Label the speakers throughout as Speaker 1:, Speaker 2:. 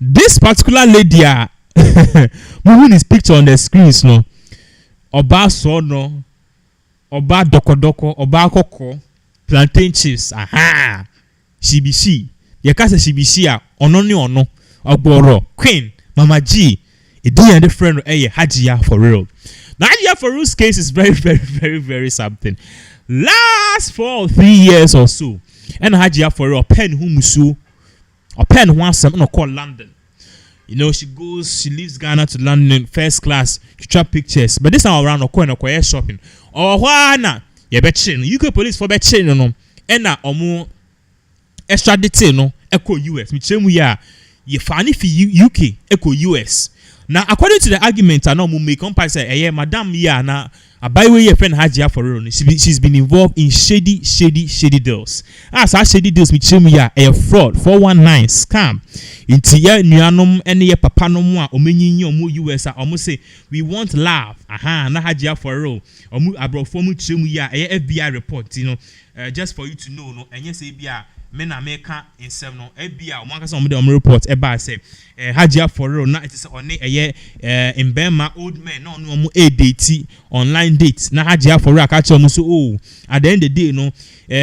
Speaker 1: This particular lady, moving his picture on the screens, no. Oba so no. Oba doko, oba koko, plantain chips. Aha. She be she. Ye ka say she be she a ono ni ono. Ogboro, Queen, Mama G. A day and the friend Hajia4Real. Now Hajia4Real's case is very something. Last 4 or 3 years or so, and Hajia4Real pen humusu or pen one something called London. You know, she leaves Ghana to London first class to trap pictures. But this time around or shopping. Or wana ye betchin. UK police for betchin no. And na omo extradite no echo US. Michemu ya ye fani fi UK echo US. Now according to the argument I know make compare say madam ya na abaywe ye friend Hajia4Real. She's been involved in shady deals. As shady deals michemu ya a fraud 419 scam. Inti ya nuanom ene ye papa no mu a omenyinyi omo US a omo say we want love. Aha na Hajia4Real. Omo abrofo mu chemu ya FBI report, you know, just for you to know no enye say bia men America in 7 no FBI omo akasa omo de omo report eba say Hajia4Real na it is one in Bema old men no omo date online date na Hajia4Real ka che omo so oh at the end of the day no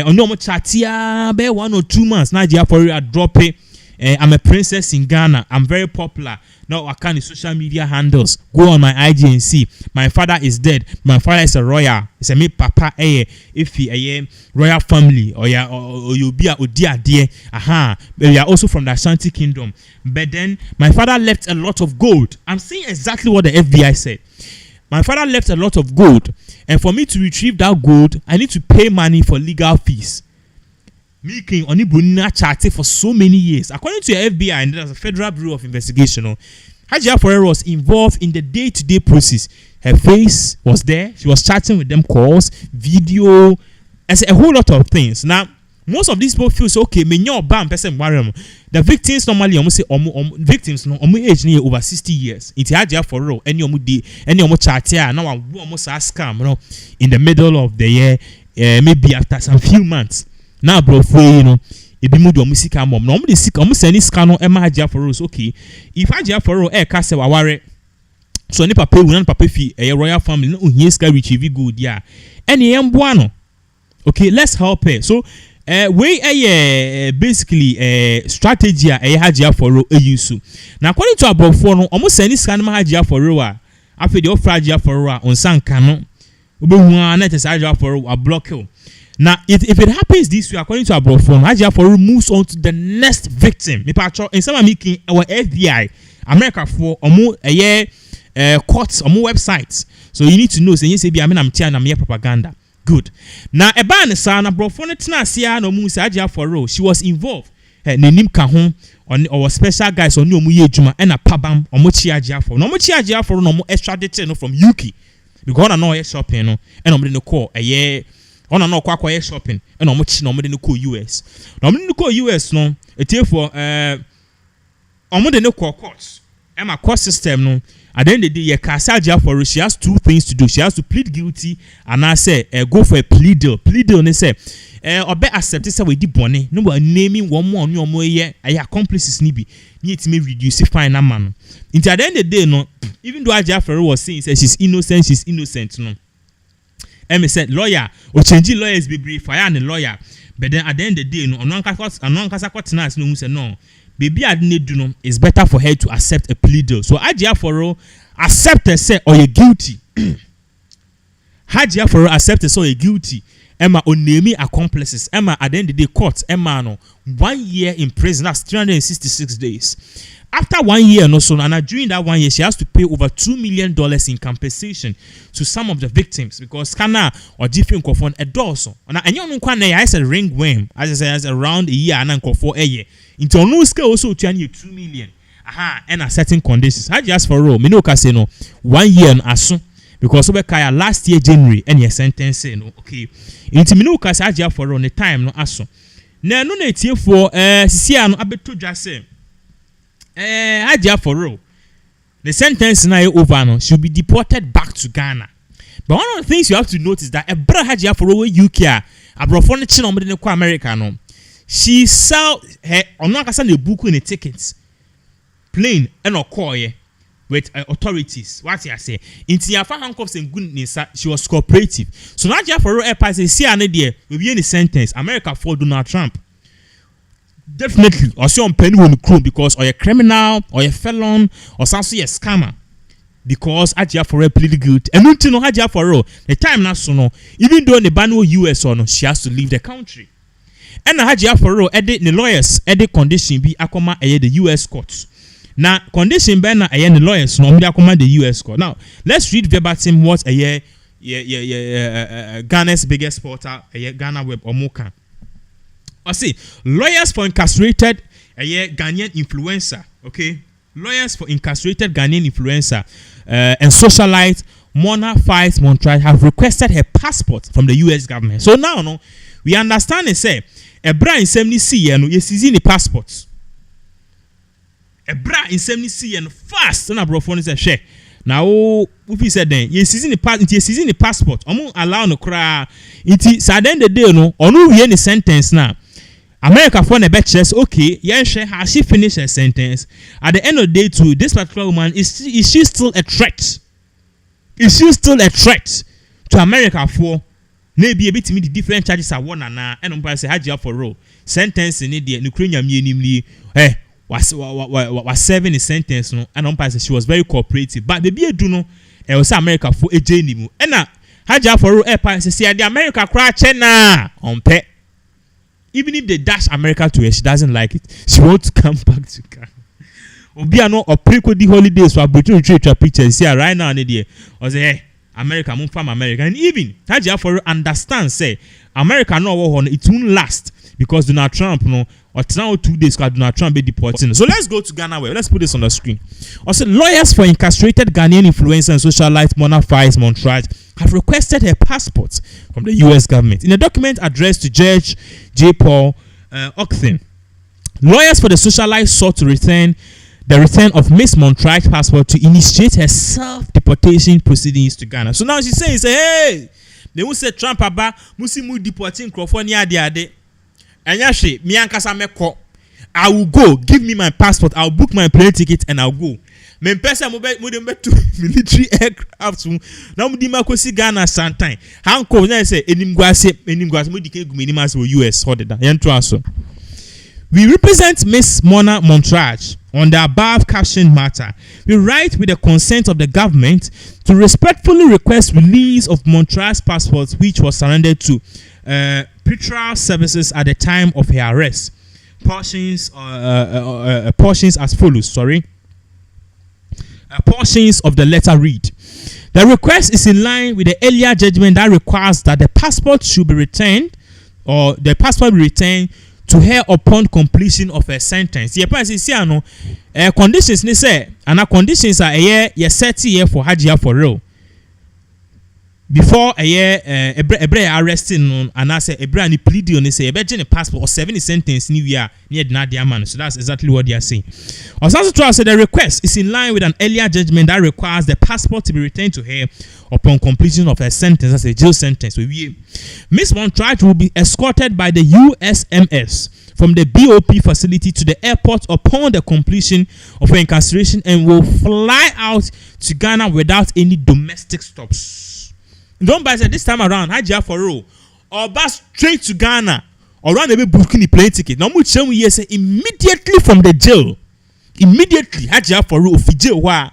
Speaker 1: ono omo chatia be 1 or 2 months na Hajia4Real drop it. I'm a princess in Ghana. I'm very popular. Now I can't social media handles. Go on my IG and see. My father is dead. My father is a royal. It's a me papa if he a royal family or you be a dear dear. Aha. We are also from the Ashanti Kingdom. But then my father left a lot of gold. I'm saying exactly what the FBI said. My father left a lot of gold, and for me to retrieve that gold, I need to pay money for legal fees. Making only Brunina chatting for so many years. According to the FBI and the Federal Bureau of Investigation, Hajia4Real was involved in the day-to-day process. Her face was there. She was chatting with them, calls, video, and a whole lot of things. Now, most of these people feel so okay. The victims normally almost say victims no age near over 60 years. It's Hajia4Real. Any chatting now almost a scam. You know, in the middle of the year, maybe after some few months. Now, bro, for you know, if you move your music, mom, normally sick, almost any scan Emma Hajia4Real. Okay, if Hajia4Real castle aware, so any papa will not papa fee a royal family, no, yes, can retrieve good, yeah. Any buano. Okay, let's help her. So, we basically strategy a Hajia4Real use. Now, according to about four, almost any scan Hajia4Real, after the offer Hajia4Real on San Cano, we want to Hajia4Real a block. Now, if it happens this way, according to our phone, Hajia4Real moves on to the next victim. In some making our FBI, America for a year courts or more websites. So you need to know, say, yes, I'm telling propaganda. Good. Now, a ban son, a phone, it's not no moves Hajia4Real. She was involved. Nenim Kahon on our special guys on Yomu Juma and a pabam or Mochi Hajia4Real. No Mochi Hajia4Real, no more extradited from UK. Because I know a shopping, and I'm going to call a year. On no kwa shopping and no much no no ko US. No no ko US no e for omo de no courts. And my court system no at the end of the day ye Hajia4Real she has 2 things to do. She has to plead guilty and I say go for a plea deal. Plea deal ne say obe accept say we di bone no naming one more on your ye accomplices ni bi ni it may reduce fine na man. Until at the end of the day no even though Hajia4Real was saying say she's innocent no. I said lawyer or change lawyers be brief fire and lawyer, but then at the end of the day, no, no say no. Baby, I didn't do no. It's better for her to accept a plea deal. So Hajia4Real accept and say, or you're guilty. Hajia4Real accept and say, you're guilty. Emma only accomplices. Emma at the end of the day, court. Emma no 1 year in prison. That's 366 days. After 1 year, no so, and during that 1 year, she has to pay over $2 million in compensation to some of the victims because Kana or different confront a dorsal. And you know, I said ringworm, as I said, as around a year and for a year. Into no scale also to earn you 2 million. Aha, and a certain conditions. Hajia4Real, me no casino 1 year and aso because over Kaya last year January and your sentence no okay. Into me no cas Hajia4Real the time no aso. Na no na tie for sisia no abeto dwa say Hajia4Real, the sentence now over no, she'll be deported back to Ghana. But one of the things you have to notice that a brother Hajia4Real UK, a brofone chin on the America no, she sell her on not the book in the tickets. plane and okoye with authorities. What I say? In Tiafa handcuffs and goodness, she was cooperative. So now Hajia4Real airport say, see an idea, we be in the sentence. America for Donald Trump. Definitely, or see on penny on crew because or a criminal or a felon or something a scammer. Because Hajia4Real pleaded guilty. And you know Hajia4Real, the time now so no, even though the ban US or no, she has to leave the country. And Hajia4Real edit the lawyers edit condition be akoma the US courts. Now condition be na the lawyers no be akoma the US court. Now let's read verbatim what Ghana's biggest portal Ghana Web or Moka. I see lawyers for incarcerated Ghanaian influencer. Okay, lawyers for incarcerated Ghanaian influencer and socialite Mona Files Montreal have requested her passport from the US government. So now no, we understand and say a bra in 70C no yes in the passport. A bra in 70C and fast and a bro phone say share. Now if he said then yes in the passport. Omo allow no cry. It so at the end of the day no or no we any sentence now. America for the bet says okay, yeah, has she finished her sentence? At the end of the day, too, this particular woman is she still a threat? Is she still a threat to America for maybe a bit me the different charges are one and on say Hajia4Real sentence in India, Ukraine, was serving the sentence no, and on she was very cooperative. But the be do no, it was America for a journey. And now Hajia4Real say the America cry China on pet. Even if they dash America to her, she doesn't like it. She wants to come back to Ghana. Obiano or pre-code the holidays for Britain retreat pictures. See right now, or say, hey, America, I'm from America. And even Hajia4Real understands, say, America no war it won't last because Donald Trump, no, or now 2 days because Donald Trump be deported. So let's go to Ghana. Let's put this on the screen. Also, lawyers for incarcerated Ghanaian influencer and socialite Mona Files Montreal have requested her passport from the US government. In a document addressed to Judge J. Paul Octhen, lawyers for the socialite sought to return of Miss Montreal's passport to initiate her self-deportation proceedings to Ghana. So now she's saying, hey, they will say Trump about Musimu deporting California de and yashi, me ankasa meko. I will go, give me my passport, I'll book my plane ticket and I'll go. Men pesa mo dem to military aircraft na mo di makosi Ghana sometime hanko na say enimguase mo dike gu minimas wo US hodeda yento aso. We represent Miss Mona Montreal on the above captioned matter. We write with the consent of the government to respectfully request release of Montreal's passport, which was surrendered to pretrial services at the time of her arrest. Portions as follows. Portions of the letter read: the request is in line with the earlier judgment that requires that the passport should be returned, or the passport be returned to her upon completion of her sentence. The person see no conditions ni say, and the conditions are a year 30 year for Hajia4Real. Before a year arresting and I say a brand plea deal and say a virgin passport or 70 sentence new year near Nadia man. So that's exactly what they are saying. Also trial said the request is in line with an earlier judgment that requires the passport to be returned to her upon completion of her sentence as a jail sentence. Miss Montreal will be escorted by the USMS from the BOP facility to the airport upon the completion of her incarceration and will fly out to Ghana without any domestic stops. Don't buy this time around Hajia4Real or bus straight to Ghana or run a booking the plane ticket. Now much we say immediately from the jail. Immediately Hajia4Real fi jail wa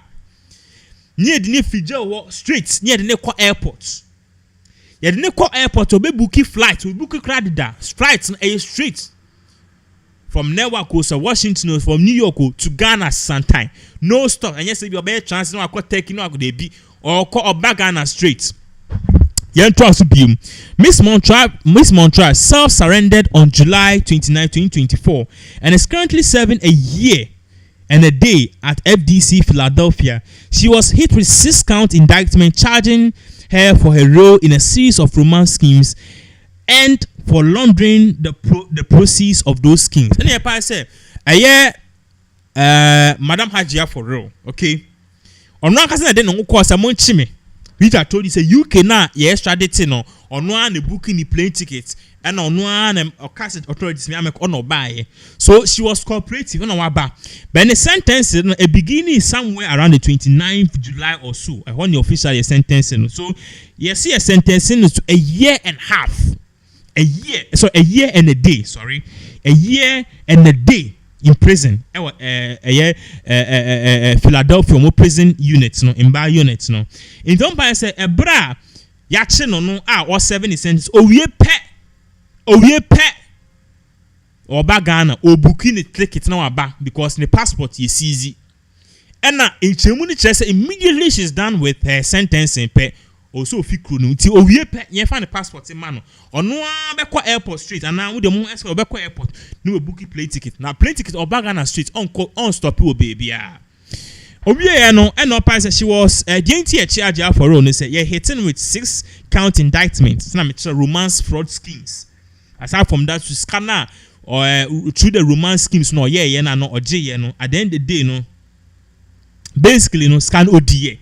Speaker 1: near the jail straight near the Neko airport. Yeah, the Neko airport will be booking flight, we book credit flights a straight from Newark to Washington, from New York to Ghana sometime. No stop. And yes, if you're better chance no I could take no I could be or call up back Ghana straight. Miss Montreal self-surrendered on July 29, 2024 and is currently serving a year and a day at FDC Philadelphia. She was hit with 6-count indictment charging her for her role in a series of romance schemes and for laundering the proceeds of those schemes. And I say, Madam Hajia4Real, okay? On one case I didn't know cause I'm chime. which I told you say UK now ye extradite no ono an booking the plane ticket and ono an cassette authorities me make ono buy. So she was cooperative on our back. But the sentence a beginning somewhere around the 29th July or so. I want the official sentencing. So you see a sentencing to a year and a half. A year and a day, sorry. A year and a day in prison. Philadelphia prison units, no, in bar units, no. In don't buy say a bra yache no or 70 cents. Oh ye pet or bagana or booking the ticket now back because the passport is easy. And now in Chemuni Chess immediately she's done with her sentencing pet. Also, if you could oh, you find the passport in mano or no airport street, and now with the moon airport, no booking plane ticket. Now, plane ticket or Bagana street on stop you, baby. Oh, yeah, no, and no price. She was dainty a charge for all. They say, you're hitting with 6 count indictments. It's a romance fraud schemes. Aside from that, to scanner or through the romance schemes, no, yeah, no, or J, no, at the end of the day, no, basically, no, scan ODA.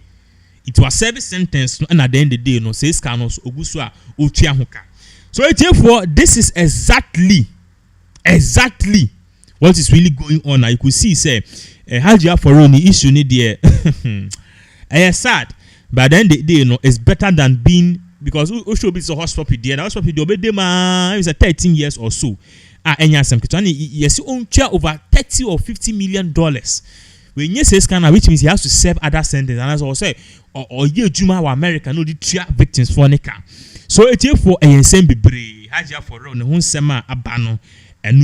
Speaker 1: It was service sentence and at the end of the day no says canos ogusua otua hoka. So therefore this is exactly what is really going on. Now you could see say Hajia4Real issue ni there sad, but then the day no is better than being because who should be so hospital there. The hospital obey man is a 13 years or so. Enya some kitani yes own over 30 or 50 million dollars. When you say scanner, which means he has to serve other sentences, and as I say, or ye Juma or America, no, the 3 victims for Nika. So it's here for a same be brave. Hajia4Real, no one sema abano and